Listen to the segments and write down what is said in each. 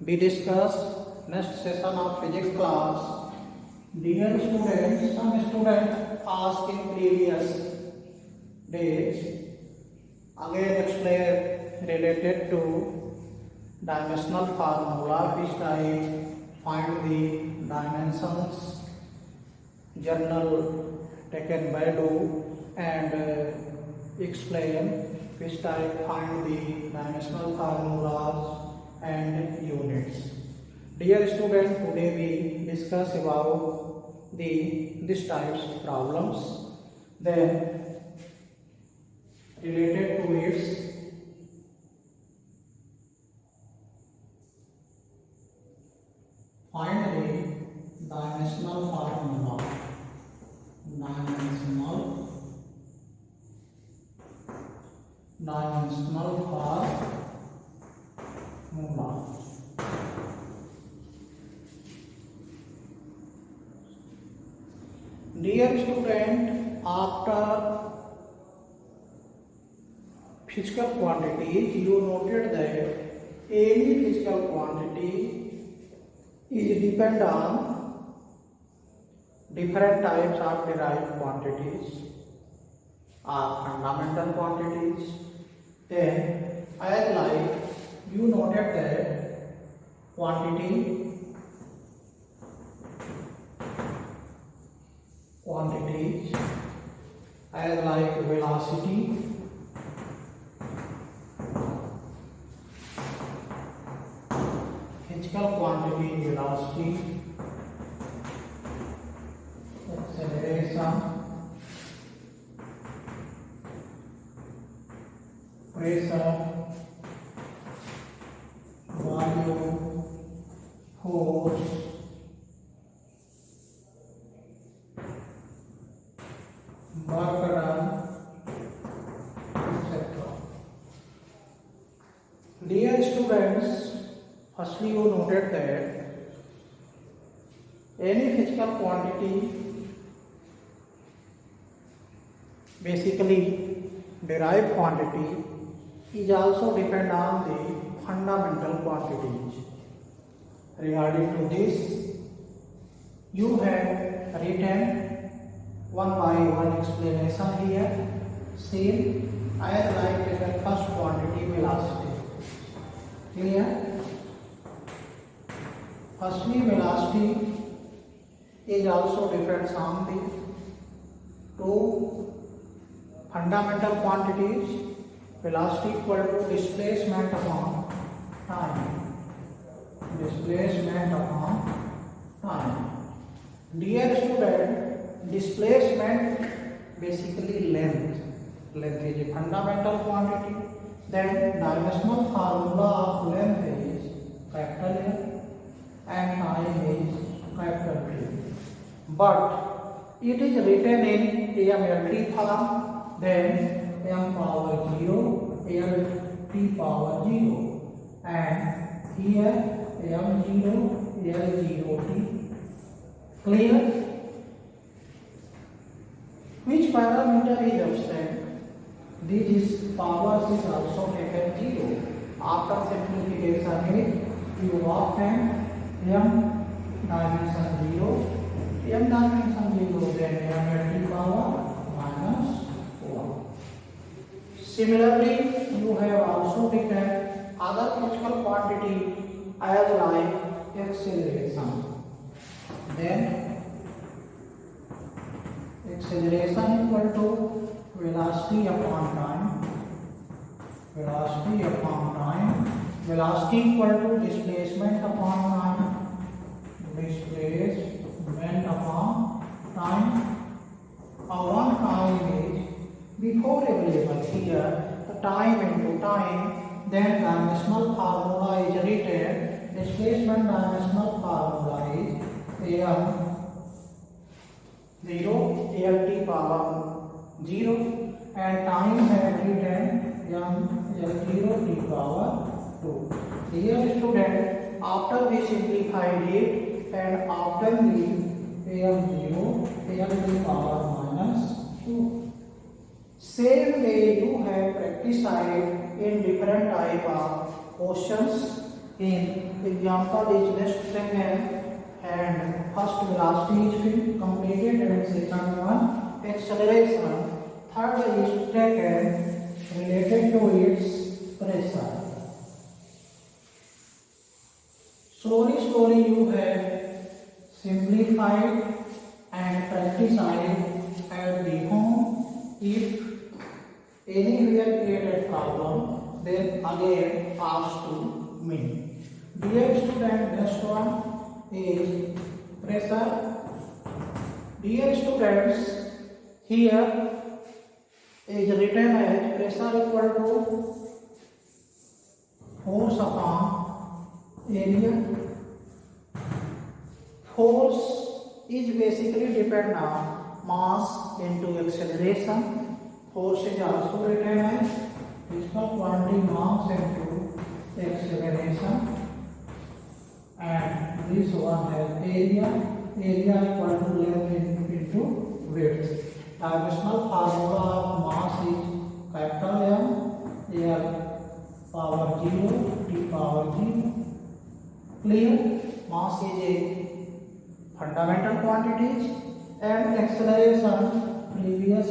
we discuss next session of physics class. Dear students, some students asked in previous days again explain related to dimensional formula which type find the dimensions, journal taken by Do and explain which type find the dimensional formulas and units. Dear students, today we discuss about this types of problems. Then related to its find the dimensional formula. Dimensional formula. Dear student, after physical quantities, you noted that any physical quantity is depend on different types of derived quantities or fundamental quantities. Then, as like you noted that quantities as like velocity, physical quantity velocity, acceleration, pressure, volume, force, work done, etc. Dear students, firstly you noted that any physical quantity basically derived quantity is also depend on the fundamental quantities. Regarding to this, you have written one by one explanation here. See, I have like the first quantity velocity. Clear? Firstly, velocity is also depends on the two fundamental quantities. Velocity equal to displacement upon time. Displacement upon time. Dear student, displacement basically length. Length is a fundamental quantity. Then dimensional formula of length is capital L and time is capital T. But it is written in AMLT form. Then m power 0, l t power 0, and here m0, l0 t. Clear? Which parameter is absent? This power is also taken 0. After simplification, you obtain m dimension 0, m dimension 0, then m t power minus 1. Similarly, you have also taken other physical quantity as like acceleration. Then acceleration equal to velocity upon time. Velocity upon time. Velocity equal to displacement upon time. Displacement upon time. Our time is before available here. The time into time. Then dimensional formula is written. Displacement dimensional formula is am 0, lt power 0, and time has written m l0 t power 2. Dear student, after we simplified it and after the am0 lt power minus 2. Same way you have practiced in different type of questions In example is next second and first velocity is completed and second one acceleration. Third is taken related to its pressure. Slowly you have simplified and practiced at the home. If anywhere created problem, then again ask to me. Dear student, next one is pressure. Dear students, here is written as pressure equal to force upon area. Force is basically depend on mass into acceleration. Force is also written as physical quantity mass into acceleration. And this one has area equal to length into width. Dimensional formula of mass is capital M, L power 0, T power 0. Clear? Mass is a fundamental quantities and acceleration previous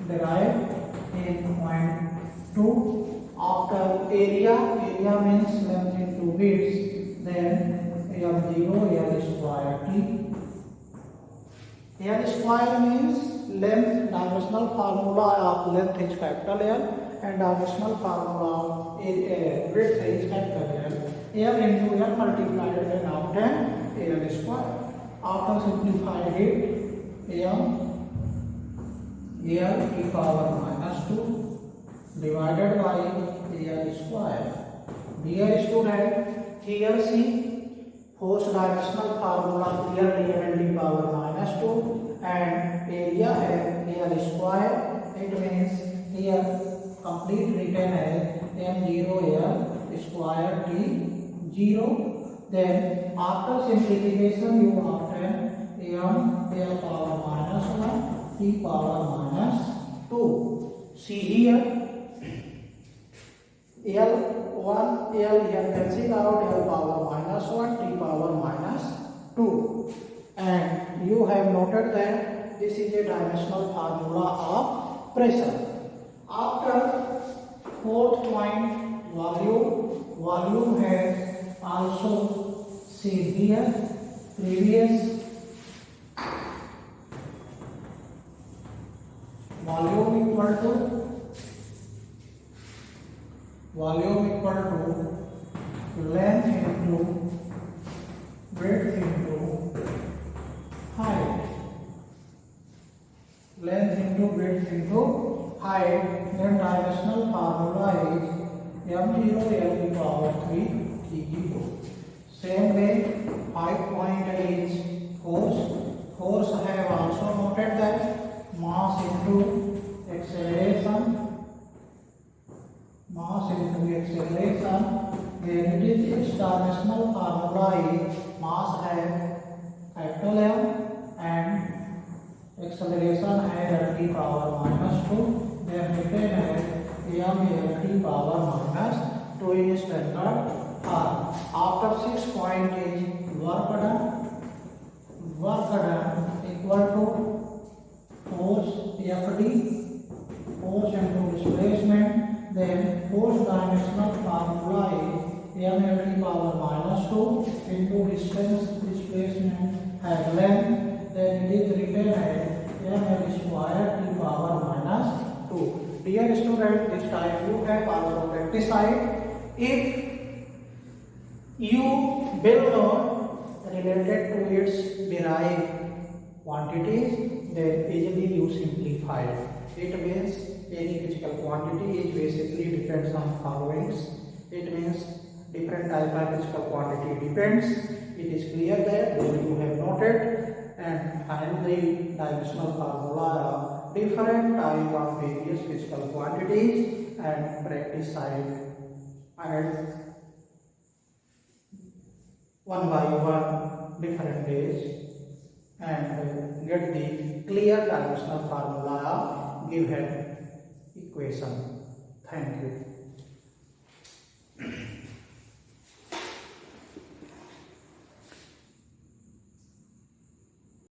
derived in point 2. After area means length into width. Then L0 L square T. L square means length. Dimensional formula of length is capital L and dimensional formula of width is capital L. L into L multiplied and obtain L square. After simplified it, L e power minus 2 divided by L square. Dear student, here see force dimensional formula clearly and e power minus 2 and area L square. It means here complete written as M0 L square T 0. Then after simplification you obtain M L power minus 1 T power minus 2. See here L1 L here cancel out L power minus 1 T power minus 2 and you have noted that this is a dimensional formula of pressure. After fourth point volume has also seen here previous volume equal to length into width into height. Length into width into height. Then dimensional formula is M0 L power 3 T0. Same way 5 point is force. Force have also noted that mass into acceleration. Then it is its dimensional formula is mass has capital M and acceleration has T power minus 2. Then written as M T power minus 2 in standard form. After 6 point is work done equal to force FD, force into displacement. Then force dimensional formula is M power minus 2 into distance displacement has length. Then it is written as M square T power minus 2. Dear student, this time you have also practiced. If you will know related to its derived quantities, then easily you simplify it. It means any physical quantity is basically depends on followings. It means different type of physical quantity depends. It is clear that you have noted and find the dimensional formula of different type of various physical quantities and practice side and one by one different days and get the clear dimensional formula of given equation. Thank you.